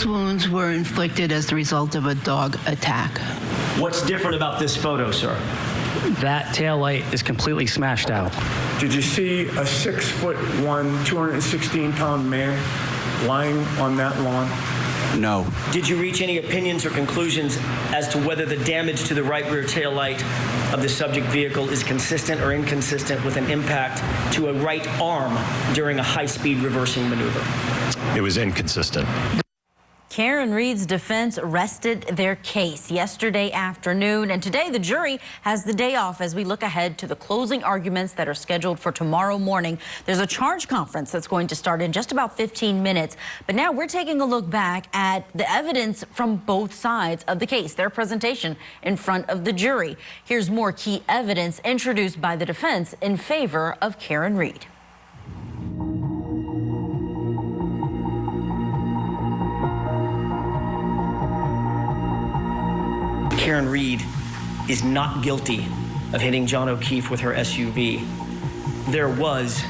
Those wounds were inflicted as the result of a dog attack. What's different about this photo, sir? That taillight is completely smashed out. Did you see a 6'1", 216-pound man lying on that lawn? No. Did you reach any opinions or conclusions as to whether the damage to the right rear tail light of the subject vehicle is consistent or inconsistent with an impact to a right arm during a high-speed reversing maneuver? It was inconsistent. Karen Reed's defense rested their case yesterday afternoon, and today the jury has the day off as we look ahead to the closing arguments that are scheduled for tomorrow morning. There's a charge conference that's going to start in just about 15 minutes, but now we're taking a look back at the evidence from both sides of the case, their presentation in front of the jury. Here's more key evidence introduced by the defense in favor of Karen Reed. Karen Reed is not guilty of hitting John O'Keefe with her SUV. There was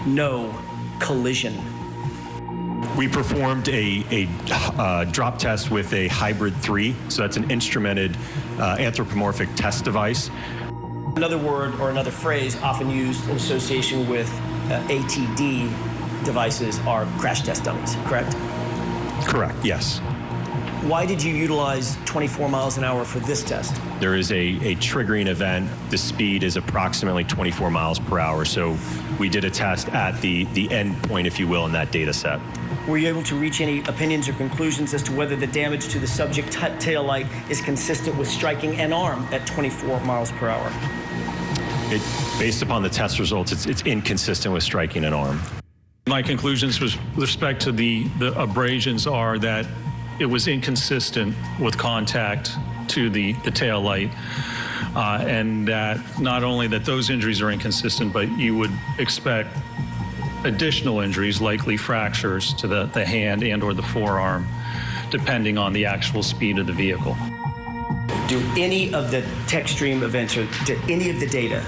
no collision. We performed a drop test with a hybrid 3, so that's an instrumented anthropomorphic test device. Another word or another phrase often used in association with ATD devices are crash test dummies, correct? Correct, yes. Why did you utilize 24 miles an hour for this test? There is a triggering event. The speed is approximately 24 miles per hour, so we did a test at the end point, if you will, in that data set. Were you able to reach any opinions or conclusions as to whether the damage to the subject tail light is consistent with striking an arm at 24 miles per hour? Based upon the test results, it's inconsistent with striking an arm. My conclusions with respect to the abrasions are that it was inconsistent with contact to the tail light, and that not only that those injuries are inconsistent, but you would expect additional injuries, likely fractures to the hand and or the forearm, depending on the actual speed of the vehicle. Do any of the tech stream events or any of the data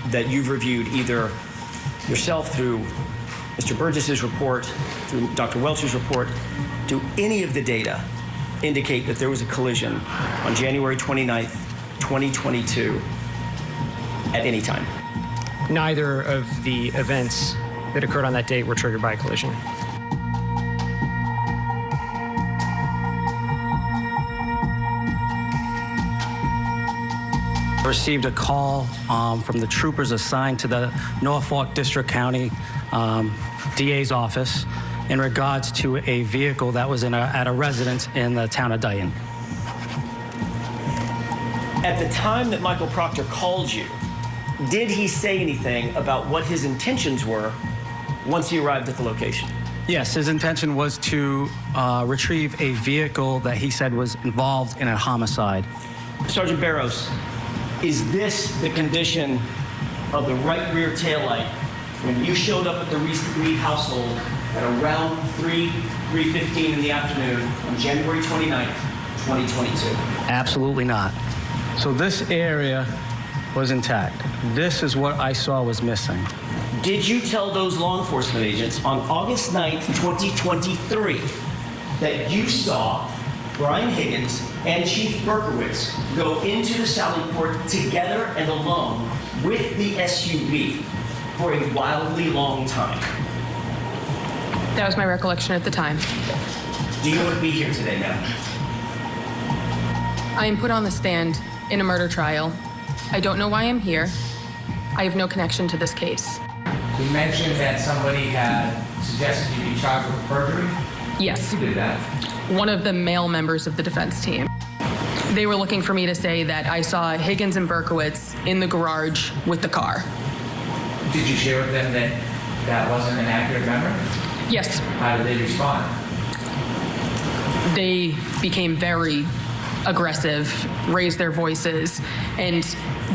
that you've reviewed, either yourself through Mr. Burgess's report, through Dr. Welch's report, do any of the data indicate that there was a collision on January 29th, 2022 at any time? Neither of the events that occurred on that date were triggered by a collision. I received a call from the troopers assigned to the Norfolk District County DA's office in regards to a vehicle that was at a residence in the town of Dayton. At the time that Michael Proctor called you, did he say anything about what his intentions were once he arrived at the location? Yes, his intention was to retrieve a vehicle that he said was involved in a homicide. Sergeant Barrows, is this the condition of the right rear taillight when you showed up at the Reed household at around 3:15 in the afternoon on January 29th, 2022? Absolutely not. So this area was intact. This is what I saw was missing. Did you tell those law enforcement agents on August 9th, 2023 that you saw Brian Higgins and Chief Berkowitz go into the Sally Port together and alone with the SUV for a wildly long time? That was my recollection at the time. Do you want to be here today, ma'am? I am put on the stand in a murder trial. I don't know why I'm here. I have no connection to this case. You mentioned that somebody had suggested you be charged with perjury? Yes. Who did that? One of the male members of the defense team. They were looking for me to say that I saw Higgins and Berkowitz in the garage with the car. Did you share with them that that wasn't an accurate memory? Yes. How did they respond? They became very aggressive, raised their voices, and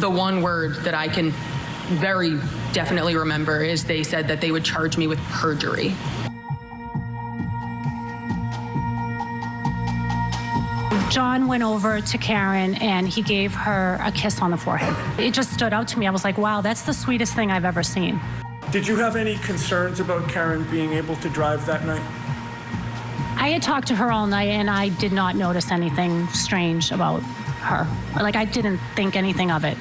the one word that I can very definitely remember is they said that they would charge me with perjury. John went over to Karen and he gave her a kiss on the forehead. It just stood out to me. I was like, wow, that's the sweetest thing I've ever seen. Did you have any concerns about Karen being able to drive that night? I had talked to her all night, and I did not notice anything strange about her. Like, I didn't think anything of it.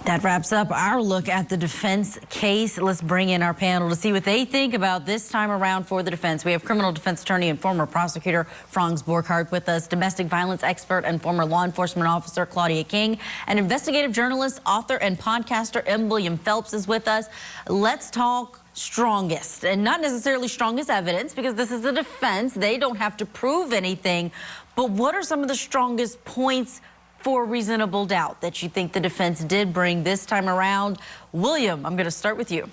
That wraps up our look at the defense case. Let's bring in our panel to see what they think about this time around for the defense. We have criminal defense attorney and former prosecutor Franz Borchardt with us, domestic violence expert and former law enforcement officer Claudia King, and investigative journalist, author, and podcaster M. William Phelps is with us. Let's talk strongest, and not necessarily strongest evidence, because this is the defense. They don't have to prove anything. But what are some of the strongest points for reasonable doubt that you think the defense did bring this time around? William, I'm going to start with you.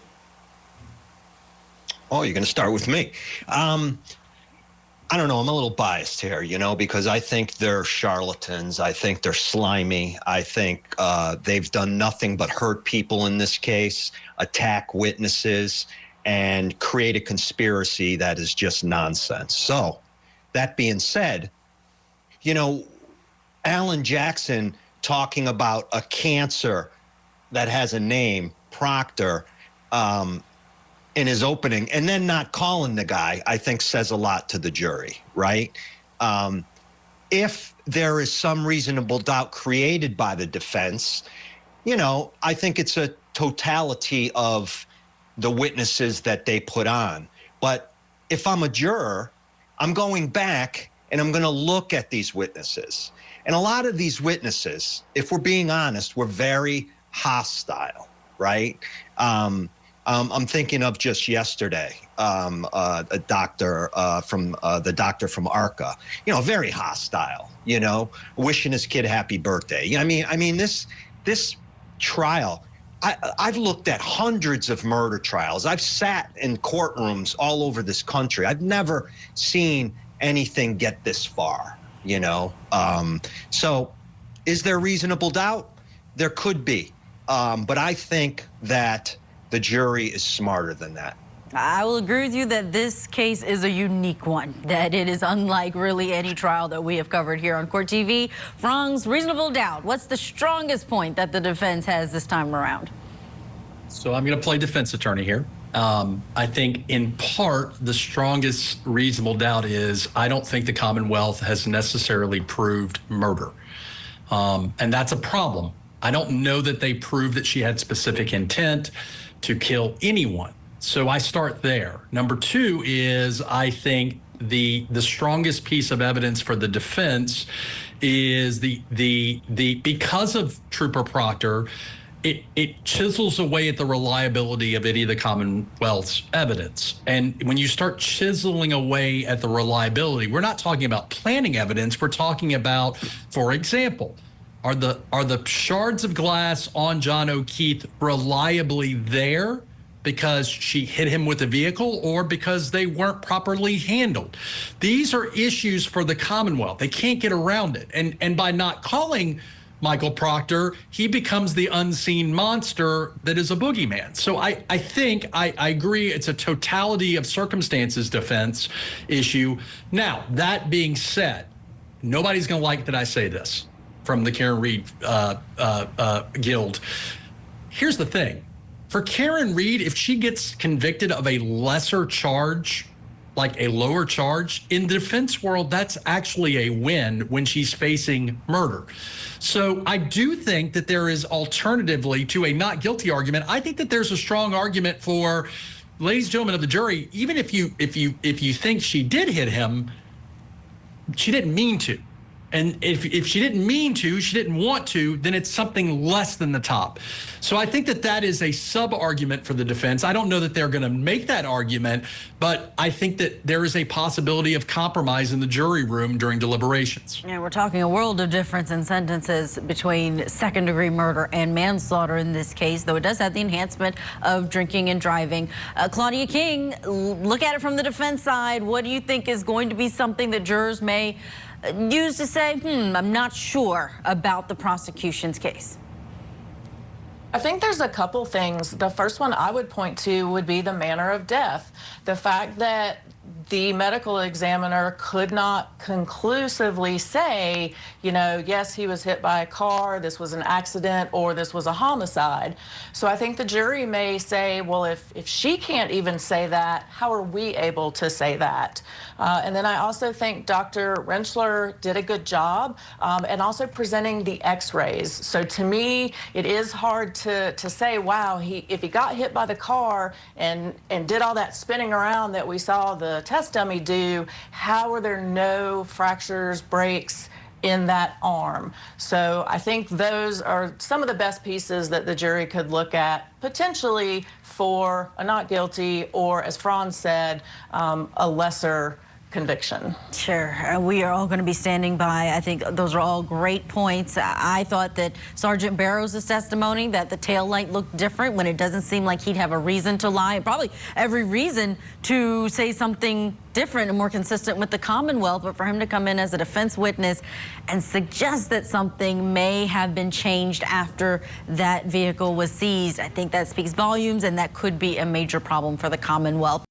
Oh, you're going to start with me. I don't know. I'm a little biased here, because I think they're charlatans. I think they're slimy. I think they've done nothing but hurt people in this case, attack witnesses, and create a conspiracy that is just nonsense. So, that being said, Alan Jackson talking about a cancer that has a name, Proctor, in his opening, and then not calling the guy, I think says a lot to the jury, right? If there is some reasonable doubt created by the defense, I think it's a totality of the witnesses that they put on. But if I'm a juror, I'm going back and I'm going to look at these witnesses. And a lot of these witnesses, if we're being honest, were very hostile, right? I'm thinking of just yesterday, a doctor from the doctor from ARCCA, very hostile, wishing his kid happy birthday. I mean, this trial, I've looked at hundreds of murder trials. I've sat in courtrooms all over this country. I've never seen anything get this far. So is there reasonable doubt? There could be. But I think that the jury is smarter than that. I will agree with you that this case is a unique one, that it is unlike really any trial that we have covered here on Court TV. Franz, reasonable doubt. What's the strongest point that the defense has this time around? So I'm going to play defense attorney here. I think in part, the strongest reasonable doubt is I don't think the Commonwealth has necessarily proved murder. And that's a problem. I don't know that they proved that she had specific intent to kill anyone. So I start there. Number two is I think the strongest piece of evidence for the defense is because of Trooper Proctor, it chisels away at the reliability of any of the Commonwealth's evidence. And when you start chiseling away at the reliability, we're not talking about planning evidence. We're talking about, for example, are the shards of glass on John O'Keefe reliably there because she hit him with a vehicle or because they weren't properly handled? These are issues for the Commonwealth. They can't get around it. And by not calling Michael Proctor, he becomes the unseen monster that is a boogeyman. So I think I agree it's a totality of circumstances defense issue. Now, that being said, nobody's going to like that I say this from the Karen Reed Guild. Here's the thing. For Karen Reed, if she gets convicted of a lesser charge, like a lower charge, in the defense world, that's actually a win when she's facing murder. So I do think that there is alternatively to a not guilty argument. I think that there's a strong argument for, ladies and gentlemen of the jury, even if you think she did hit him, she didn't mean to. And if she didn't mean to, she didn't want to, then it's something less than the top. So I think that is a sub-argument for the defense. I don't know that they're going to make that argument, but I think that there is a possibility of compromise in the jury room during deliberations. Yeah, we're talking a world of difference in sentences between second-degree murder and manslaughter in this case, though it does have the enhancement of drinking and driving. Claudia King, look at it from the defense side. What do you think is going to be something that jurors may use to say, I'm not sure about the prosecution's case? I think there's a couple things. The first one I would point to would be the manner of death. The fact that the medical examiner could not conclusively say, yes, he was hit by a car, this was an accident, or this was a homicide. So I think the jury may say, well, if she can't even say that, how are we able to say that? And then I also think Dr. Rentschler did a good job and also presenting the x-rays. So to me, it is hard to say, wow, if he got hit by the car and did all that spinning around that we saw the test dummy do, how are there no fractures, breaks in that arm? So I think those are some of the best pieces that the jury could look at potentially for a not guilty or, as Franz said, a lesser conviction. Sure. We are all going to be standing by. I think those are all great points. I thought that Sergeant Barrows' testimony, that the taillight looked different when it doesn't seem like he'd have a reason to lie, probably every reason to say something different and more consistent with the Commonwealth, but for him to come in as a defense witness and suggest that something may have been changed after that vehicle was seized, I think that speaks volumes, and that could be a major problem for the Commonwealth.